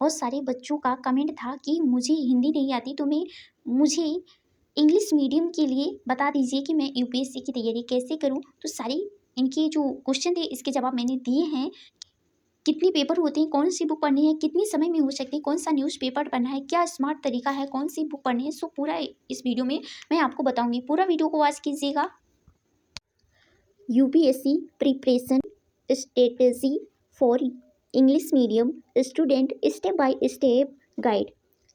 बहुत सारे बच्चों का कमेंट था कि मुझे हिंदी नहीं आती, तो मुझे इंग्लिश मीडियम के लिए बता दीजिए कि मैं यूपीएससी की तैयारी कैसे करूं। तो सारी इनके जो क्वेश्चन थे इसके जवाब मैंने दिए हैं। कितने पेपर होते हैं, कौन सी बुक पढ़नी है, कितने समय में हो सकती है, कौन सा न्यूज़पेपर पढ़ना है, क्या स्मार्ट तरीका है, कौन सी बुक पढ़नी है, सो पूरा इस वीडियो में मैं आपको बताऊंगी। पूरा वीडियो को वॉच कीजिएगा। UPSC preparation strategy for English medium student step by step guide.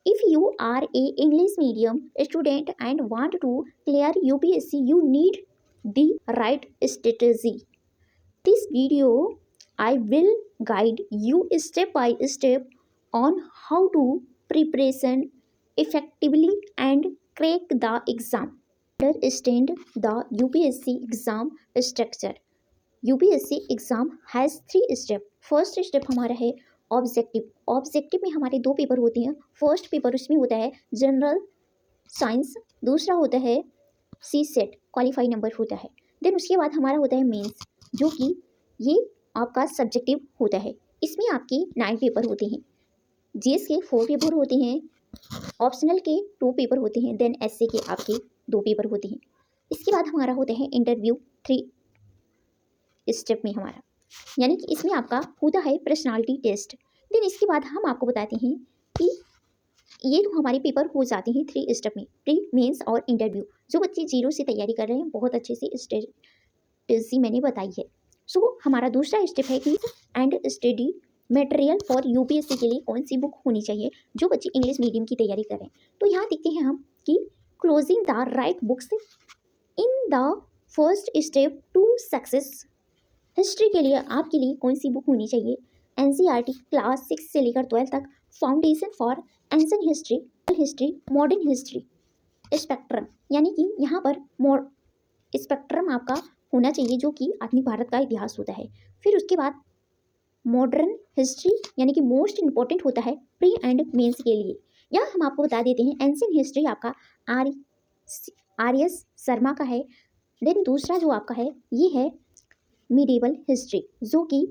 If you are a English medium student and want to clear UPSC, you need the right strategy. This video, I will guide you step by step on how to preparation effectively and crack the exam. Understand the UPSC exam structure. UPSC exam has 3 step. First step हमारा है objective. Objective में हमारे 2 paper होते हैं। First paper उसमें होता है general science, दूसरा होता है सी सेट क्वालिफाई नंबर होता है। देन उसके बाद हमारा होता है मेंस, जो कि ये आपका सब्जेक्टिव होता है। इसमें आपके 9 पेपर होते हैं। जीएस के 4 पेपर होते हैं, ऑप्शनल के 2 पेपर होते हैं, देन एसए के आपके 2 पेपर होते हैं। इसके बाद हमारा होता है इंटरव्यू 3 स्टेप में हमारा, यानी कि इसमें आपका होता है पर्सनालिटी टेस्ट। देन इसके बाद हम आपको बताते हैं कि ये तो हमारे पेपर हो जाते हैं 3 स्टेप में, प्री मेंस और इंटरव्यू। जो बच्चे 0 से तैयारी कर रहे हैं बहुत अच्छे से स्ट्रेटजी मैंने बताई है। सो हमारा दूसरा स्टेप है कि and study material for UPSC के लिए कौन सी बुक होनी चाहिए जो बच्चे इंग्लिश मीडियम की तैयारी कर रहे हैं। तो यहाँ देखते हैं हम कि closing the right books in the first step to success. History के लिए आपके लिए कौन सी बुक होनी चाहिए? एनसीईआरटी क्लास 6 से लेकर 12 तक, foundation for ancient history, history, modern history, spectrum, यानी कि यहाँ पर स्पेक्ट्रम आपका होना चाहिए जो कि आधुनिक भारत का इतिहास होता है। फिर उसके बाद मॉडर्न हिस्ट्री, यानी कि मोस्ट इंपॉर्टेंट होता है प्री एंड मेंस के लिए। या हम आपको बता देते हैं एंशिएंट हिस्ट्री आपका आर एस शर्मा का है। देन दूसरा जो आपका है ये है मिडिवल हिस्ट्री, जो कि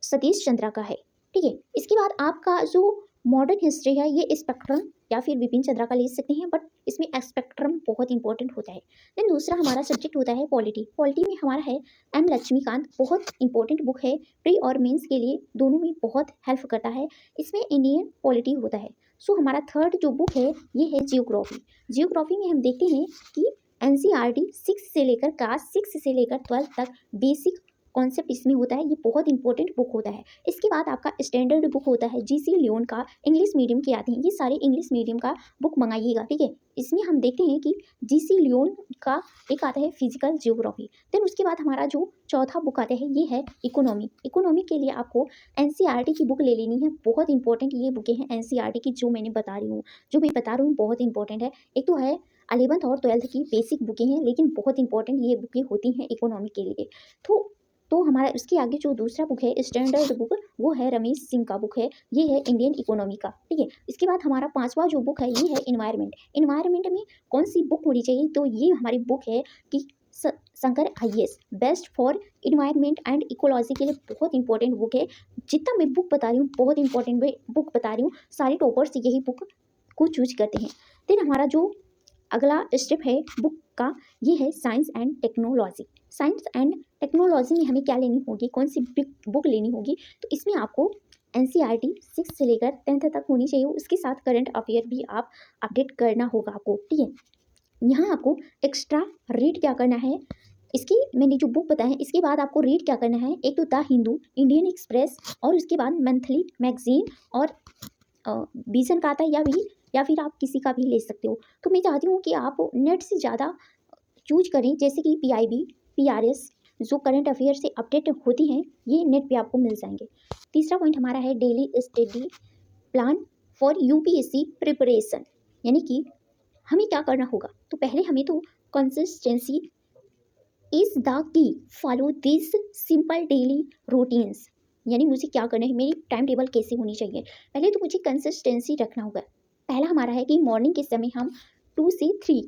सतीश चंद्रा का है। ठीक है, इसके बाद आपका जो मॉडर्न हिस्ट्री है ये स्पेक्ट्रम या फिर विपिन चंद्रा का ले सकते हैं, बट इसमें स्पेक्ट्रम बहुत इंपॉर्टेंट होता है। देन दूसरा हमारा सब्जेक्ट होता है पॉलिटी। पॉलिटी में हमारा है एम लक्ष्मीकांत, बहुत इंपॉर्टेंट बुक है, प्री और मेंस के लिए दोनों में बहुत हेल्प करता है। इसमें इंडियन पॉलिटी होता है। सो हमारा थर्ड जो बुक है ये है जियोग्राफी। जियोग्राफी में हम देखते हैं कि एनसीईआरटी 6 से लेकर क्लास 6 से लेकर 12 तक बेसिक कॉन्सेप्ट इसमें होता है, ये बहुत इंपॉर्टेंट बुक होता है। इसके बाद आपका स्टैंडर्ड बुक होता है जीसी लियोन का, इंग्लिश मीडियम के आते हैं, ये सारे इंग्लिश मीडियम का बुक मंगाइएगा। ठीक है, इसमें हम देखते हैं कि जीसी लियोन का एक आता है फिजिकल जियोग्राफी। देन उसके बाद हमारा जो चौथा बुक आता है ये है इकोनॉमी। इकोनॉमी के लिए आपको एनसीईआरटी की बुक ले लेनी है, बहुत इंपॉर्टेंट ये बुकें हैं एनसीईआरटी की जो मैं बता रही हूँ बहुत इंपॉर्टेंट है। एक तो है 11th और 12th की बेसिक बुकें हैं, लेकिन बहुत इंपॉर्टेंट ये बुकें होती हैं इकोनॉमी के लिए। तो हमारा उसके आगे जो दूसरा बुक है स्टैंडर्ड बुक, वो है रमेश सिंह का बुक है, ये है इंडियन इकोनॉमी का। ठीक है, इसके बाद हमारा 5वां जो बुक है ये है इन्वायरमेंट। इन्वायरमेंट में कौन सी बुक होनी चाहिए? तो ये हमारी बुक है कि Shankar IAS best for environment and ecology के लिए बहुत इंपॉर्टेंट बुक है। जितना मैं बुक बता रही हूँ बहुत इंपॉर्टेंट बुक बता रही हूँ, सारे टॉपर्स यही बुक को चूज करते हैं। देन हमारा जो अगला स्टेप है बुक का ये है science and technology. Science and technology में हमें क्या लेनी होगी, कौन सी बुक लेनी होगी? तो इसमें आपको एनसीईआरटी 6 से लेकर 10th तक होनी चाहिए, उसके साथ करंट अफेयर भी आप अपडेट करना होगा आपको। ठीक है, यहाँ आपको एक्स्ट्रा रीड क्या करना है, इसकी मैंने जो बुक बताया है इसके बाद आपको रीड क्या करना है, एक तो द हिंदू, इंडियन एक्सप्रेस, और उसके बाद मंथली मैगजीन और विजन का आता है, या फिर आप किसी का भी ले सकते हो। तो मैं चाहती हूँ कि आप नेट से ज़्यादा चूज करें, जैसे कि पीआईबी, पीआरएस, जो करंट अफेयर से अपडेट होती हैं ये नेट पे आपको मिल जाएंगे। तीसरा पॉइंट हमारा है daily study plan for UPSC preparation, यानी कि हमें क्या करना होगा? तो पहले हमें तो consistency is the key, follow this simple daily routines, यानी मुझे क्या करना है, मेरी टाइम टेबल कैसे होनी चाहिए। पहले तो मुझे कंसिस्टेंसी रखना होगा। पहला हमारा है कि मॉर्निंग के समय हम 2 से 3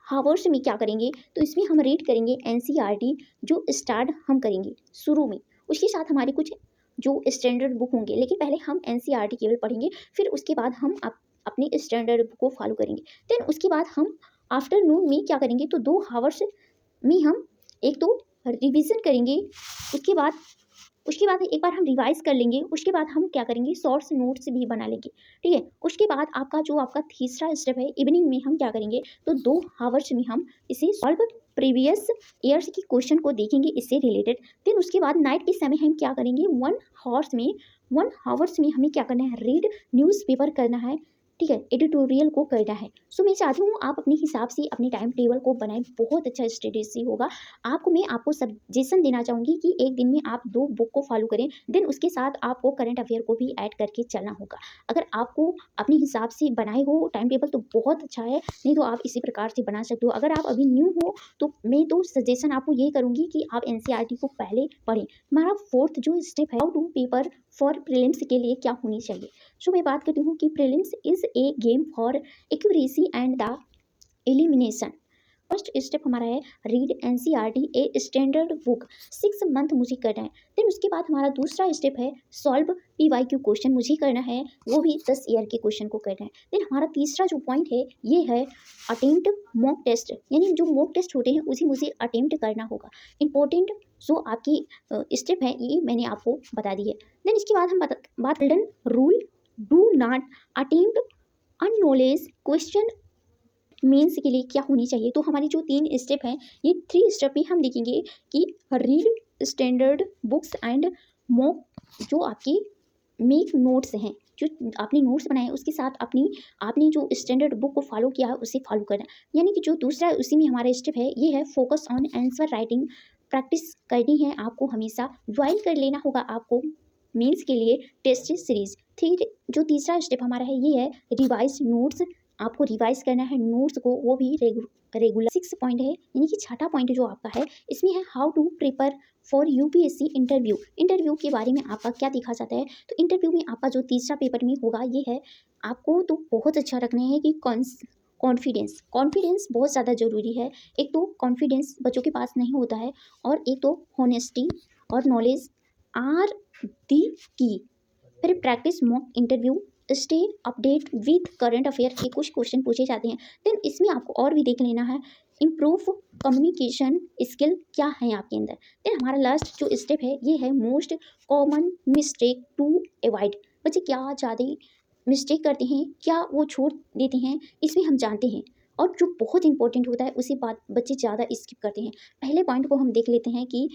हावर्स में क्या करेंगे, तो इसमें हम रीड करेंगे एनसीईआरटी जो स्टार्ट हम करेंगे शुरू में, उसके साथ हमारे कुछ जो स्टैंडर्ड बुक होंगे, लेकिन पहले हम एनसीईआरटी केवल पढ़ेंगे, फिर उसके बाद हम अपनी स्टैंडर्ड बुक को फॉलो करेंगे। देन उसके बाद हम आफ्टरनून में क्या करेंगे, तो 2 आवर्स में हम एक तो रिवीजन करेंगे, उसके बाद एक बार हम रिवाइज कर लेंगे, उसके बाद हम क्या करेंगे, शॉर्ट्स नोट्स भी बना लेंगे। ठीक है, उसके बाद आपका तीसरा स्टेप है, इवनिंग में हम क्या करेंगे, तो 2 आवर्स में हम इसे सॉल्व प्रीवियस ईयर्स की क्वेश्चन को देखेंगे इससे रिलेटेड। देन उसके बाद नाइट के समय हम क्या करेंगे, 1 आवर्स में हमें क्या करना है, रीड न्यूज़पेपर करना है। ठीक है, एडिटोरियल को करना है। सो मैं चाहती हूँ आप अपने हिसाब से अपने टाइम टेबल को बनाएं, बहुत अच्छा स्ट्रेटेजी होगा। मैं आपको सजेशन देना चाहूँगी कि एक दिन में आप 2 बुक को फॉलो करें। देन उसके साथ आपको करंट अफेयर को भी ऐड करके चलना होगा। अगर आपको अपने हिसाब से बनाए हो टाइम टेबल तो बहुत अच्छा है, नहीं तो आप इसी प्रकार से बना सकते हो। अगर आप अभी न्यू हो तो मैं तो सजेशन आपको यही करूँगी कि आप एनसीईआरटी को पहले पढ़ें। हमारा फोर्थ जो स्टेप है, how to paper for prelims के लिए क्या होनी चाहिए। सो मैं बात करती हूँ कि prelims is a game for accuracy and the elimination. First step हमारा है, read NCERT a standard book 6 month मुझे करना है। देन उसके बाद हमारा दूसरा स्टेप है, सॉल्व पीवाईक्यू क्वेश्चन मुझे करना है, वो भी 10 ईयर के क्वेश्चन को करना है। देन हमारा तीसरा जो पॉइंट है ये है अटेम्प्ट मॉक टेस्ट, यानी जो मॉक टेस्ट होते हैं उसे मुझे अटेम्प्ट करना होगा। इंपॉर्टेंट जो आपकी स्टेप है ये मैंने आपको बता दी है। देन इसके बाद हम बात golden rule, do not attempt unknowledge question mains के लिए क्या होनी चाहिए। तो हमारी जो 3 स्टेप हैं, ये 3 स्टेप में हम देखेंगे कि read standard books and mock, जो आपकी मेक नोट्स हैं, जो आपने नोट्स बनाए उसके साथ आपने जो स्टैंडर्ड बुक को फॉलो किया है उसे फॉलो करना। यानी कि जो दूसरा है उसी में हमारा स्टेप है, ये है focus on answer writing, practice करनी है आपको, हमेशा ज्वाइन कर लेना होगा आपको मीन्स के लिए टेस्ट सीरीज। फिर जो तीसरा स्टेप हमारा है ये है रिवाइज नोट्स, आपको रिवाइज करना है नोट्स को, वो भी रेगुलर। 6 पॉइंट है, यानी कि छठा पॉइंट जो आपका है इसमें है how to prepare for UPSC interview. Interview के बारे में आपका क्या देखा जाता है, तो इंटरव्यू में आपका जो तीसरा पेपर में होगा ये है, आपको तो बहुत अच्छा रखना है कि कॉन्फिडेंस बहुत ज़्यादा ज़रूरी है। एक तो कॉन्फिडेंस बच्चों के पास नहीं होता है, और एक तो हॉनेस्टी और नॉलेज आर दी की। फिर practice mock interview, stay update with current affair के कुछ क्वेश्चन पूछे जाते हैं। देन इसमें आपको और भी देख लेना है, इम्प्रूव कम्युनिकेशन स्किल क्या है आपके अंदर। देन हमारा लास्ट जो स्टेप है ये है most common mistake to avoid. बच्चे क्या ज़्यादा मिस्टेक करते हैं, क्या वो छोड़ देते हैं, इसमें हम जानते हैं। और जो बहुत इंपॉर्टेंट होता है उसी बात बच्चे ज़्यादा स्किप करते हैं। पहले पॉइंट को हम देख लेते हैं कि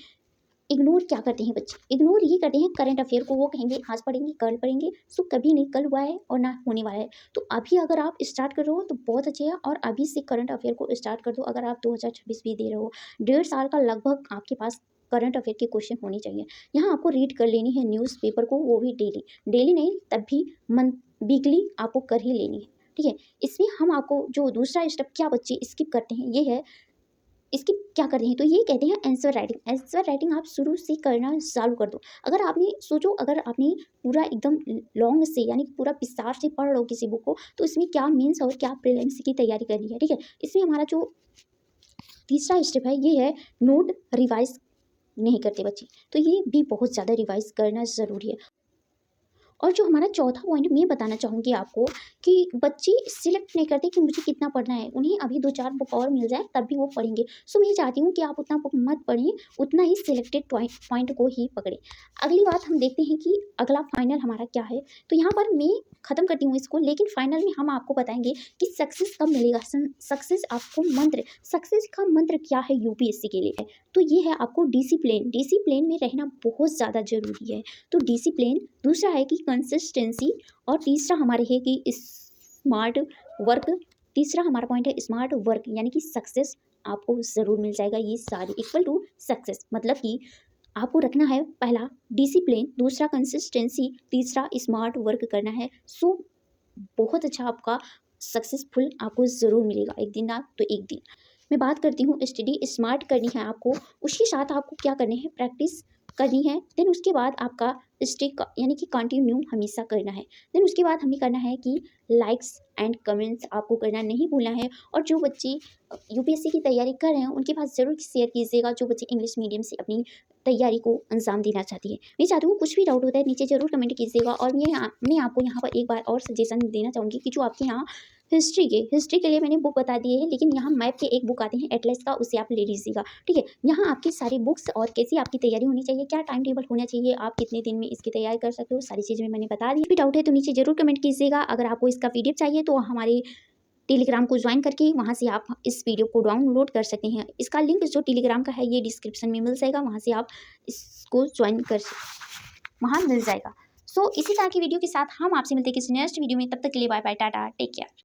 इग्नोर क्या करते हैं बच्चे, इग्नोर ये करते हैं करंट अफेयर को। वो कहेंगे आज पढ़ेंगे कल पढ़ेंगे, सो कभी नहीं कल हुआ है और ना होने वाला है। तो अभी अगर आप स्टार्ट कर रहे हो तो बहुत अच्छे है, और अभी से करंट अफेयर को स्टार्ट कर दो। अगर आप 2026 भी दे रहे हो, 1.5 साल का लगभग आपके पास करंट अफेयर के क्वेश्चन होने चाहिए। यहाँ आपको रीड कर लेनी है न्यूज़पेपर को, वो भी डेली, डेली नहीं तब भी वीकली आपको कर ही लेनी है। ठीक है, इसमें हम आपको जो दूसरा स्टेप क्या बच्चे स्किप करते हैं ये है, इसकी क्या करते हैं, तो ये कहते हैं आंसर राइटिंग। आंसर राइटिंग आप शुरू से करना चालू कर दो। अगर आपने सोचो, अगर आपने पूरा एकदम लॉन्ग से यानी कि पूरा विस्तार से पढ़ लो किसी बुक को, तो इसमें क्या मेंस और क्या प्रीलिम्स की तैयारी करनी है। ठीक है, इसमें हमारा जो तीसरा स्टेप है ये है नोट रिवाइज नहीं करते बच्चे, तो ये भी बहुत ज़्यादा रिवाइज करना ज़रूरी है। और जो हमारा चौथा पॉइंट मैं बताना चाहूँगी आपको, कि बच्चे सिलेक्ट नहीं करते कि मुझे कितना पढ़ना है, उन्हें अभी 2-4 बुक और मिल जाए तब भी वो पढ़ेंगे। सो मैं चाहती हूँ कि आप उतना बुक मत पढ़ें, उतना ही सिलेक्टेड पॉइंट को ही पकड़ें। अगली बात हम देखते हैं कि अगला फाइनल हमारा क्या है। तो यहाँ पर मैं ख़त्म करती हूँ इसको, लेकिन फाइनल में हम आपको बताएंगे कि सक्सेस कब मिलेगा। सक्सेस आपको सक्सेस का मंत्र क्या है यूपीएससी के लिए, तो ये है आपको डिसिप्लिन में रहना बहुत ज़्यादा ज़रूरी है। तो डिसिप्लिन, दूसरा है कि कंसिस्टेंसी, और तीसरा हमारे है कि स्मार्ट वर्क। तीसरा हमारा पॉइंट है स्मार्ट वर्क, यानी कि सक्सेस आपको ज़रूर मिल जाएगा। ये सारे इक्वल टू सक्सेस, मतलब कि आपको रखना है पहला डिसिप्लिन, दूसरा कंसिस्टेंसी, तीसरा स्मार्ट वर्क करना है। सो बहुत अच्छा आपका सक्सेसफुल आपको ज़रूर मिलेगा, एक दिन ना तो एक दिन। मैं बात करती हूँ स्टडी स्मार्ट करनी है आपको, उसके साथ आपको क्या करने हैं, प्रैक्टिस करनी है। देन उसके बाद आपका स्टिक यानी कि कंटिन्यू हमेशा करना है। देन उसके बाद हमें करना है कि लाइक्स एंड कमेंट्स आपको करना नहीं भूलना है। और जो बच्चे यूपीएससी की तैयारी कर रहे हैं उनके पास ज़रूर शेयर कीजिएगा, जो बच्चे इंग्लिश मीडियम से अपनी तैयारी को अंजाम देना चाहती है। मैं चाहती हूँ कुछ भी डाउट होता है नीचे ज़रूर कमेंट कीजिएगा। और मैं आपको यहाँ पर एक बार और सजेशन देना चाहूँगी कि जो आपके यहाँ हिस्ट्री के लिए मैंने बुक बता दी है, लेकिन यहाँ मैप के एक बुक आते हैं एटलस का, उसे आप ले लीजिएगा, ठीक है। यहाँ आपकी सारी बुक्स और कैसी आपकी तैयारी होनी चाहिए, क्या टाइम टेबल होना चाहिए, आप कितने दिन में इसकी तैयारी कर सकते हो, सारी चीज़ें मैंने बता दी। भी डाउट है तो नीचे जरूर कमेंट कीजिएगा। अगर आपको इसका पीडीएफ चाहिए तो हमारे टेलीग्राम को ज्वाइन करके वहाँ से आप इस वीडियो को डाउनलोड कर सकते हैं। इसका लिंक जो टेलीग्राम का है ये डिस्क्रिप्शन में मिल जाएगा, वहाँ से आप इसको ज्वाइन कर वहाँ मिल जाएगा। सो इसी तरह की वीडियो के साथ हम आपसे मिलते हैं किसी नेक्स्ट वीडियो में। तब तक के लिए bye bye, tata, take care.